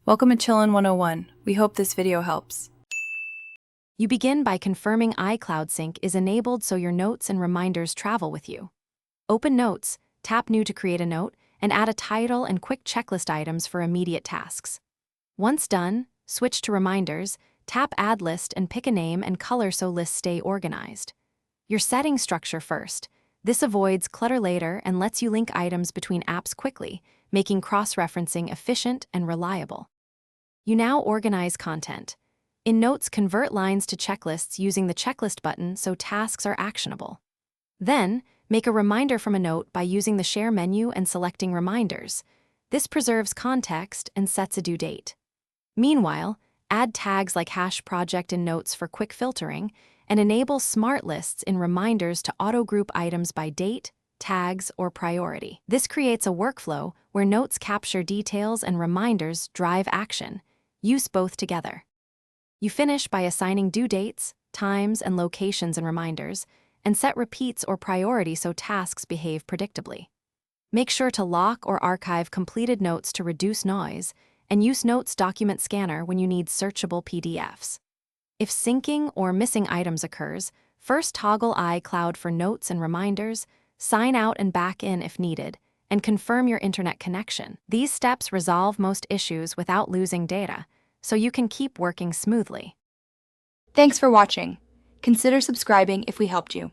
Welcome to Chillin' 101. We hope this video helps. You begin by confirming iCloud Sync is enabled so your notes and reminders travel with you. Open Notes, tap New to create a note, and add a title and quick checklist items for immediate tasks. Once done, switch to Reminders, tap Add List and pick a name and color so lists stay organized. Your settings structure first. This avoids clutter later and lets you link items between apps quickly, making cross-referencing efficient and reliable. You now organize content. In Notes, convert lines to checklists using the checklist button so tasks are actionable. Then, make a reminder from a note by using the Share menu and selecting Reminders. This preserves context and sets a due date. Meanwhile, add tags like #project in Notes for quick filtering, and enable smart lists in Reminders to auto-group items by date, tags, or priority. This creates a workflow where Notes capture details and Reminders drive action. Use both together. You finish by assigning due dates, times, and locations in Reminders, and set repeats or priority so tasks behave predictably. Make sure to lock or archive completed notes to reduce noise, and use Notes Document Scanner when you need searchable PDFs. If syncing or missing items occurs, first toggle iCloud for notes and reminders, sign out and back in if needed, and confirm your internet connection. These steps resolve most issues without losing data, so you can keep working smoothly. Thanks for watching. Consider subscribing if we helped you.